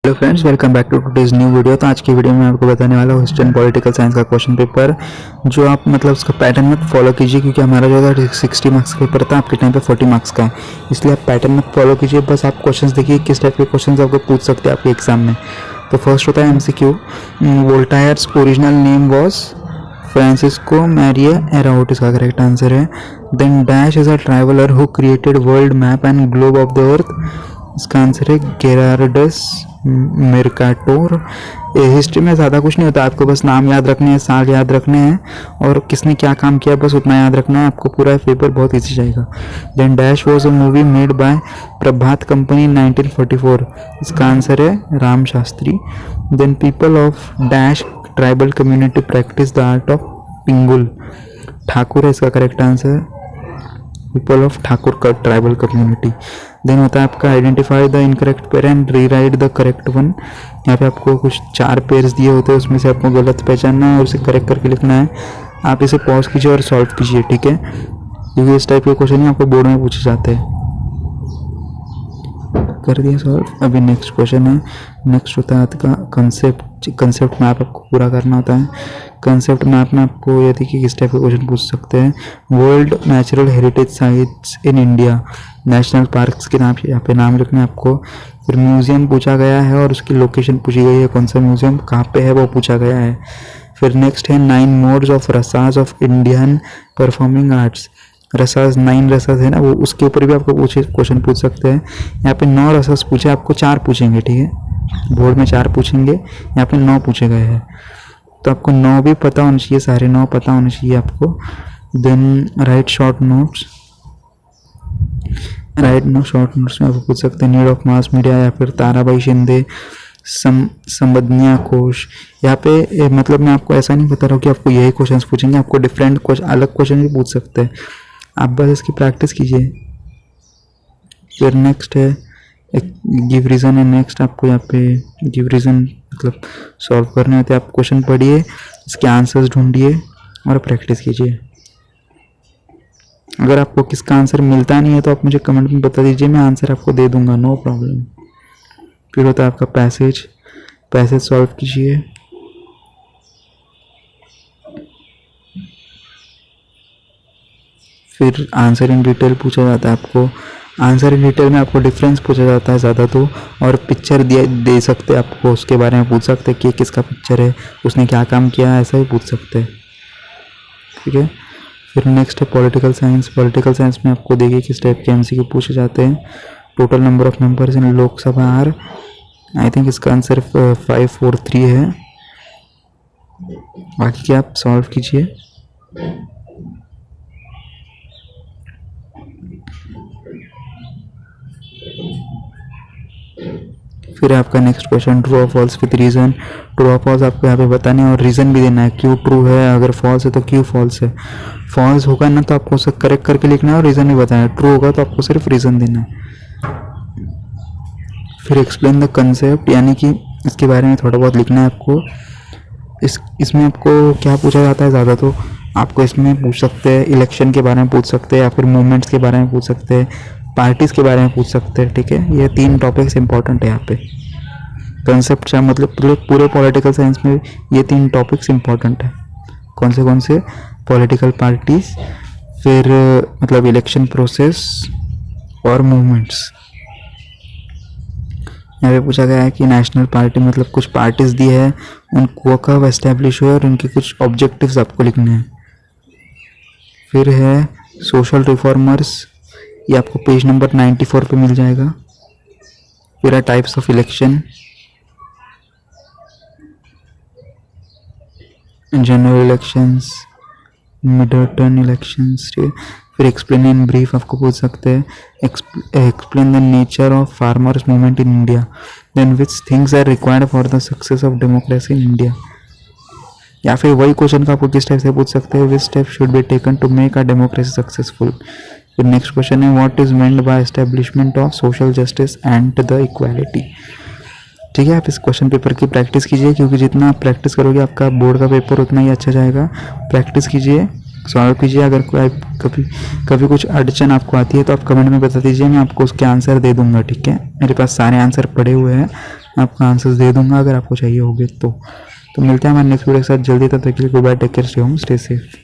Hello friends, welcome back to today's new video. तो आज की वीडियो में आपको बताने वाला हूँ हिस्ट्री एंड पॉलिटिकल साइंस का क्वेश्चन पेपर, जो आप मतलब उसका पैटर्न मत फॉलो कीजिए, क्योंकि हमारा जो है 60 मार्क्स का पेपर था, आपके टाइम पे 40 मार्क्स का है, इसलिए आप पैटर्न मत फॉलो कीजिए। बस आप क्वेश्चंस देखिए किस टाइप के क्वेश्चंस आपको पूछ सकते हैं आपके एग्जाम में। तो फर्स्ट होता है MCQ। Voltaire's original name was Francisco Maria Arouet, इसका करेक्ट आंसर है। Then dash is a traveller who created world map and globe of the earth, इसका आंसर है गेरार्डस मेर्काटोर। हिस्ट्री में ज़्यादा कुछ नहीं होता, आपको बस नाम याद रखने हैं, साल याद रखने हैं और किसने क्या काम किया, बस उतना याद रखना है, आपको पूरा पेपर बहुत ईजी जाएगा। Then dash was a movie made by Prabhat company 1944, इसका आंसर है Ram Shastri. Then people of dash tribal community practice the art of Pingul, Thakur है इसका correct answer, people of Thakur का ट्राइबल कम्युनिटी। देन होता है आपका identify the incorrect pair and rewrite the correct one. यहाँ पे आपको कुछ 4 पेयर्स दिए होते हैं, उसमें से आपको गलत पहचानना है और उसे करेक्ट करके लिखना है। आप इसे पॉज कीजिए और सॉल्व कीजिए, ठीक है, क्योंकि इस टाइप के क्वेश्चन ही आपको बोर्ड में पूछे जाते हैं। कर दिया सॉल्व। अभी नेक्स्ट क्वेश्चन है। नेक्स्ट होता है आपका कंसेप्ट मैप, आपको पूरा करना होता है। कंसेप्ट मैप में आपको ये देखिए किस टाइप के क्वेश्चन पूछ सकते हैं। World natural heritage sites in India, national parks के नाम यहाँ पे नाम लिखना है आपको। फिर म्यूजियम पूछा गया है और उसकी लोकेशन पूछी गई है, कौन सा म्यूजियम कहाँ पे है वो पूछा गया है। फिर नेक्स्ट है 9 modes of रसाज of Indian performing arts, रसाज 9 रसाज है ना, वो उसके ऊपर भी आपको क्वेश्चन पूछ सकते हैं। यहाँ पे 9 रसाज पूछे, आपको 4 पूछेंगे, ठीक है, बोर्ड में 4 पूछेंगे, यहाँ पे 9 पूछे गए हैं, तो आपको 9 भी पता होना चाहिए, सारे 9 पता होने चाहिए आपको। देन राइट शॉर्ट नोट्स में आपको पूछ सकते हैं नीड ऑफ मास मीडिया, या फिर ताराबाई शिंदे संबंधिया कोश। यहाँ पे मतलब मैं आपको ऐसा नहीं बता रहा हूँ कि आपको यही क्वेश्चंस पूछेंगे, आपको डिफरेंट क्वेश्चन, अलग क्वेश्चन भी पूछ सकते हैं, आप बस इसकी प्रैक्टिस कीजिए। फिर नेक्स्ट है एक गिव रीज़न है। नेक्स्ट आपको यहाँ पे गिव रीज़न मतलब सॉल्व करने होते हैं। आप क्वेश्चन पढ़िए, इसके आंसर्स ढूंढिए और प्रैक्टिस कीजिए। अगर आपको किसका आंसर मिलता नहीं है तो आप मुझे कमेंट में बता दीजिए, मैं आंसर आपको दे दूंगा, नो प्रॉब्लम। फिर होता है आपका पैसेज सॉल्व कीजिए। फिर आंसर इन डिटेल पूछा जाता है आपको। आंसर इन डिटेल में आपको डिफरेंस पूछा जाता है ज़्यादा तो, और पिक्चर दे सकते हैं आपको, उसके बारे में पूछ सकते हैं कि किसका पिक्चर है, उसने क्या काम किया है, ऐसा भी पूछ सकते हैं, ठीक है। फिर नेक्स्ट है पॉलिटिकल साइंस में आपको देखिए किस टाइप के MCQ पूछे जाते हैं। Total number of members in Lok Sabha are, I think इसका आंसर 543 है, बाकी क्या आप सॉल्व कीजिए। फिर आपका नेक्स्ट क्वेश्चन ट्रू और फॉल्स विद रीज़न। ट्रू और फॉल्स आपको यहाँ पे बताना है और रीज़न भी देना है, क्यों ट्रू है, अगर फॉल्स है तो क्यों फॉल्स है। फॉल्स होगा ना तो आपको उसे करेक्ट करके लिखना है और रीज़न भी बताना है, ट्रू होगा तो आपको सिर्फ रीज़न देना है। फिर एक्सप्लेन द कंसेप्ट, यानी कि इसके बारे में थोड़ा बहुत लिखना है आपको। इसमें आपको क्या पूछा जाता है ज़्यादा, तो आपको इसमें पूछ सकते हैं इलेक्शन के बारे में पूछ सकते हैं, या फिर मूवमेंट्स के बारे में पूछ सकते हैं, पार्टीज़ के बारे में पूछ सकते हैं, ठीक है। ये 3 टॉपिक्स इंपॉर्टेंट है यहाँ पे। कंसेप्ट का मतलब पूरे पॉलिटिकल साइंस में ये 3 टॉपिक्स इंपॉर्टेंट है। कौन से पॉलिटिकल पार्टीज, फिर मतलब इलेक्शन प्रोसेस और मूवमेंट्स। यहाँ पे पूछा गया है कि नेशनल पार्टी मतलब कुछ पार्टीज दी है, उनको कब एस्टेब्लिश हुए और उनके कुछ ऑब्जेक्टिव्स आपको लिखने हैं। फिर है सोशल रिफॉर्मर्स, ये आपको पेज नंबर 94 पे मिल जाएगा। फिर है types of election, general elections, mid term elections. फिर एक्सप्लेन इन ब्रीफ आपको पूछ सकते हैं explain the nature of farmers movement in India, then which things are required for the success of democracy in India. या फिर वही question का आपको किस टाइप से पूछ सकते हैं, which step should be taken to make a democracy successful. फिर नेक्स्ट क्वेश्चन है what is meant by establishment of social justice and the equality. ठीक है, आप इस क्वेश्चन पेपर की प्रैक्टिस कीजिए, क्योंकि जितना आप प्रैक्टिस करोगे आपका बोर्ड का पेपर उतना ही अच्छा जाएगा। प्रैक्टिस कीजिए, सॉल्व कीजिए। अगर कभी कुछ अड़चन आपको आती है तो आप कमेंट में बता दीजिए, मैं आपको उसके आंसर दे दूंगा, ठीक है। मेरे पास सारे आंसर पड़े हुए हैं, मैं आपको आंसर्स दे दूंगा अगर आपको चाहिए होगे तो मिलते हैं हमारे नेक्स्ट वीडियो के साथ जल्दी। तब तक के लिए good bye, take care, stay home, stay safe.